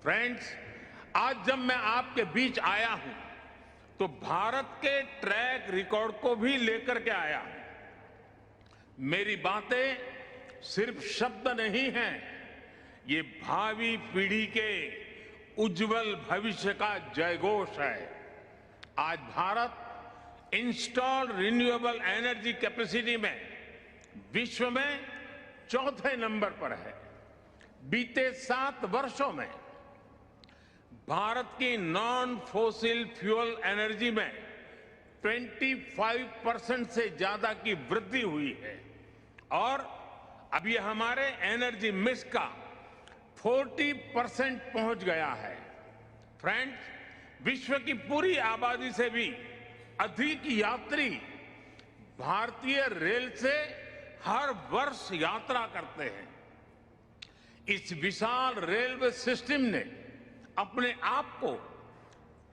Friends, आज जब मैं आपके बीच आया हूं तो भारत के ट्रैक रिकॉर्ड को भी लेकर के आया हूं। मेरी बातें सिर्फ शब्द नहीं हैं, ये भावी पीढ़ी के उज्जवल भविष्य का जयघोष है। आज Bharat installed renewable energy capacity में विश्व में चौथे नंबर पर है। बीते 7 वर्षों में भारत की नॉन फॉसिल फ्यूल एनर्जी में 25% से ज्यादा की वृद्धि हुई है और अब ये हमारे एनर्जी मिक्स का 40% पहुंच गया है। फ्रेंड्स, विश्व की पूरी आबादी से भी अधिक यात्री भारतीय रेल से हर वर्ष यात्रा करते हैं। इस विशाल रेलवे सिस्टम ने अपने आप को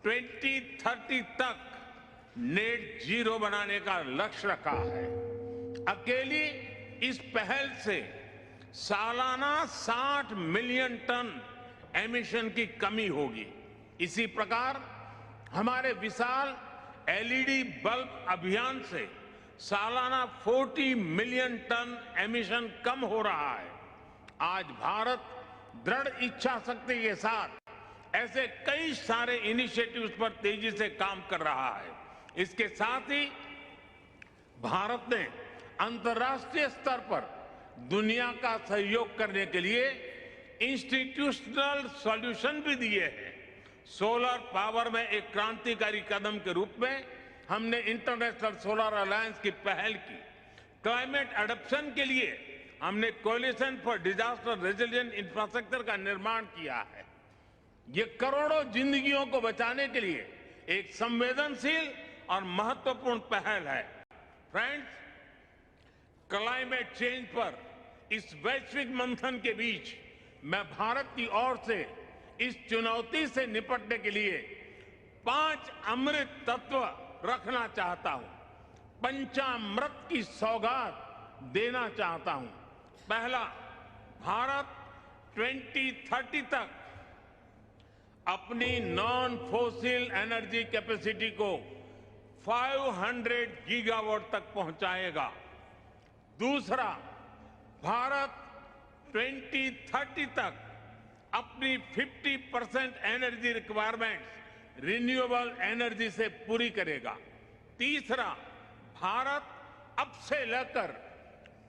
2030 तक नेट जीरो बनाने का लक्ष्य रखा है। अकेली इस पहल से सालाना 60 मिलियन टन एमिशन की कमी होगी। इसी प्रकार हमारे विशाल एलईडी बल्ब अभियान से सालाना 40 मिलियन टन एमिशन कम हो रहा है। आज भारत दृढ़ इच्छा शक्ति के साथ ऐसे कई सारे इनिशिएटिव्स पर तेजी से काम कर रहा है। इसके साथ ही भारत ने अंतर्राष्ट्रीय स्तर पर दुनिया का सहयोग करने के लिए इंस्टीट्यूशनल सॉल्यूशन भी दिए हैं। सोलर पावर में एक क्रांतिकारी कदम के रूप में हमने इंटरनेशनल सोलर अलायंस की पहल की। क्लाइमेट एडप्शन के लिए हमने coalition for disaster resilient infrastructure का निर्माण किया है। ये करोड़ों जिंदगियों को बचाने के लिए एक संवेदनशील और महत्वपूर्ण पहल है। फ्रेंड्स, क्लाइमेट चेंज पर इस वैश्विक मंथन के बीच मैं भारत की ओर से इस चुनौती से निपटने के लिए 5 अमृत तत्व रखना चाहता हूं। पंचामृत की सौगात देना चाहता हूं। पहला, भारत 2030 तक अपनी नॉन फॉसिल एनर्जी कैपेसिटी को 500 गीगावाट तक पहुंचाएगा। दूसरा, भारत 2030 तक अपनी 50% एनर्जी रिक्वायरमेंट्स रिन्यूएबल एनर्जी से पूरी करेगा। तीसरा, भारत अब से लेकर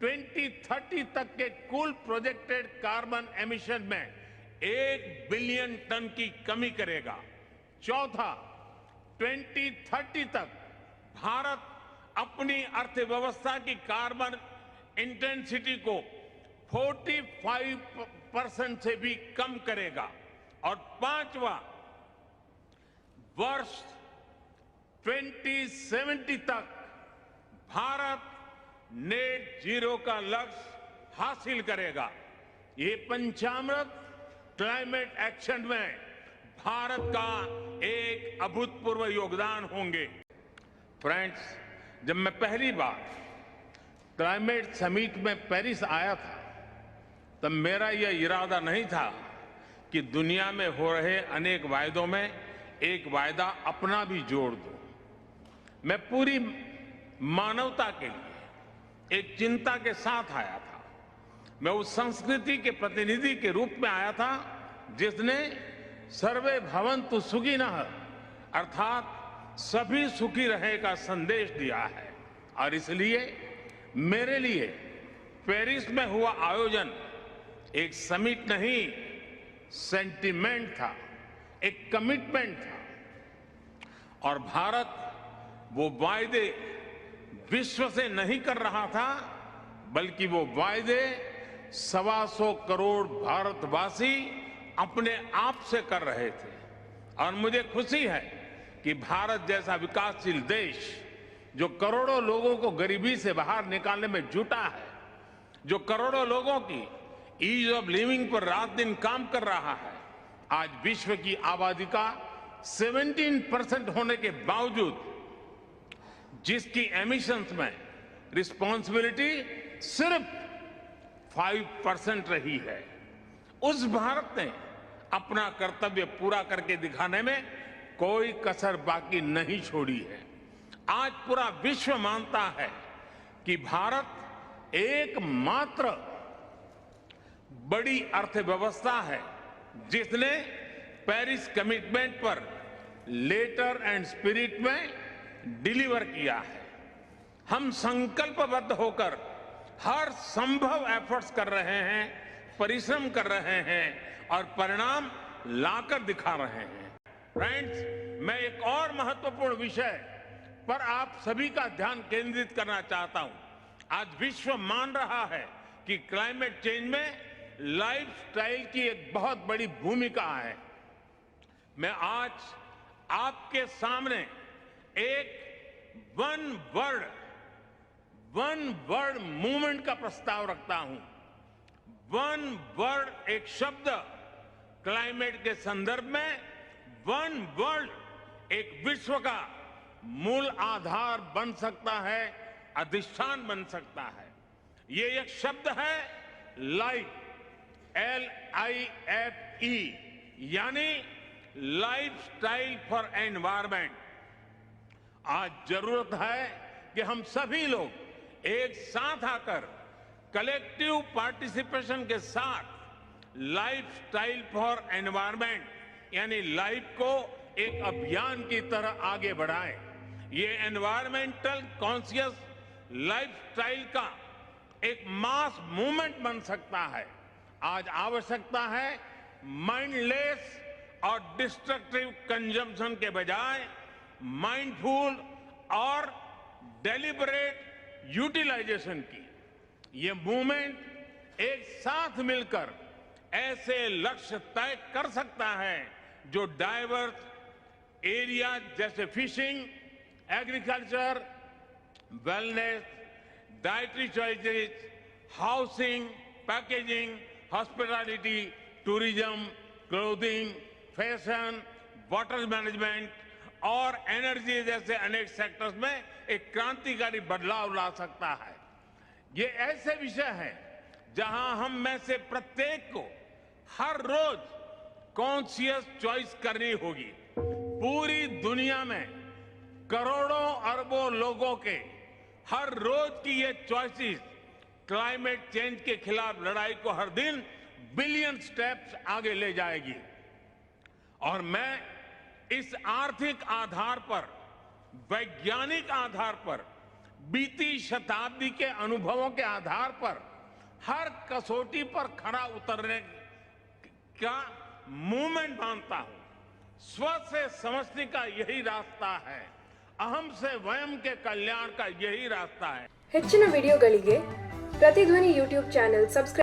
2030 तक के कुल प्रोजेक्टेड कार्बन एमिशन में 1 बिलियन टन की कमी करेगा। चौथा, 2030 तक भारत अपनी अर्थव्यवस्था की कार्बन इंटेंसिटी को 45% से भी कम करेगा। और पांचवा, वर्ष 2070 तक भारत नेट जीरो का लक्ष्य हासिल करेगा। ये पंचामृत क्लाइमेट एक्शन में भारत का एक अभूतपूर्व योगदान होंगे। फ्रेंड्स, जब मैं पहली बार क्लाइमेट समिट में पेरिस आया था तब मेरा यह इरादा नहीं था कि दुनिया में हो रहे अनेक वायदों में एक वायदा अपना भी जोड़ दूं। मैं पूरी मानवता के लिए एक चिंता के साथ आया था। मैं उस संस्कृति के प्रतिनिधि के रूप में आया था जिसने सर्वे भवन्तु सुखिनः अर्थात सभी सुखी रहे का संदेश दिया है। और इसलिए मेरे लिए पेरिस में हुआ आयोजन एक समिट नहीं, सेंटिमेंट था, एक कमिटमेंट था। और भारत वो वायदे विश्व से नहीं कर रहा था, बल्कि वो वायदे 125 करोड़ भारतवासी अपने आप से कर रहे थे। और मुझे खुशी है कि भारत जैसा विकासशील देश जो करोड़ों लोगों को गरीबी से बाहर निकालने में जुटा है, जो करोड़ों लोगों की ईज ऑफ लिविंग पर रात दिन काम कर रहा है, आज विश्व की आबादी का 17% होने के बावजूद जिसकी एमिशंस में रिस्पॉन्सिबिलिटी सिर्फ 5% रही है, उस भारत ने अपना कर्तव्य पूरा करके दिखाने में कोई कसर बाकी नहीं छोड़ी है। आज पूरा विश्व मानता है कि भारत एकमात्र बड़ी अर्थव्यवस्था है जिसने पेरिस कमिटमेंट पर लेटर एंड स्पिरिट में डिलीवर किया है। हम संकल्पबद्ध होकर हर संभव एफर्ट्स कर रहे हैं, परिश्रम कर रहे हैं और परिणाम लाकर दिखा रहे हैं। फ्रेंड्स, मैं एक और महत्वपूर्ण विषय पर आप सभी का ध्यान केंद्रित करना चाहता हूं। आज विश्व मान रहा है कि क्लाइमेट चेंज में लाइफस्टाइल की एक बहुत बड़ी भूमिका है। मैं आज आपके सामने एक वन वर्ड मूवमेंट का प्रस्ताव रखता हूं। वन वर्ड एक शब्द क्लाइमेट के संदर्भ में वन वर्ल्ड एक विश्व का मूल आधार बन सकता है, अधिष्ठान बन सकता है। ये एक शब्द है लाइफ, LIFE, यानी लाइफस्टाइल फॉर एनवायरमेंट। आज जरूरत है कि हम सभी लोग एक साथ आकर कलेक्टिव पार्टिसिपेशन के साथ लाइफस्टाइल फॉर एनवायरमेंट यानी लाइफ को एक अभियान की तरह आगे बढ़ाएं। ये एनवायरमेंटल कॉन्शियस लाइफस्टाइल का एक मास मूवमेंट बन सकता है। आज आवश्यकता है माइंडलेस और डिस्ट्रक्टिव कंजम्पशन के बजाय माइंडफुल और डेलिबरेट यूटिलाइजेशन की। ये मूवमेंट एक साथ मिलकर ऐसे लक्ष्य तय कर सकता है जो डाइवर्स एरिया जैसे fishing, agriculture, wellness, dietary choices, housing, packaging, hospitality, tourism, clothing, fashion, water management और एनर्जी जैसे अनेक सेक्टर्स में एक क्रांतिकारी बदलाव ला सकता है। ये ऐसे विषय हैं जहां हम में से प्रत्येक को हर रोज कॉन्शियस चॉइस करनी होगी। पूरी दुनिया में करोड़ों अरबों लोगों के हर रोज की ये चॉइसेस क्लाइमेट चेंज के खिलाफ लड़ाई को हर दिन बिलियन स्टेप्स आगे ले जाएगी। और मैं इस आर्थिक आधार पर, वैज्ञानिक आधार पर, बीती शताब्दी के अनुभवों के आधार पर हर कसौटी पर खरा उतरने का मूवमेंट मानता हूं। स्व से समझने का यही रास्ता है, अहम से वयम के कल्याण का यही रास्ता है। ಹೆಚ್ಚಿನ ವಿಡಿಯೋಗಳಿಗೆ ಪ್ರತಿಧ್ವನಿ ಯೂಟ್ಯೂಬ್ ಚಾನೆಲ್ ಸಬ್ಸ್ಕ್ರೈಬ್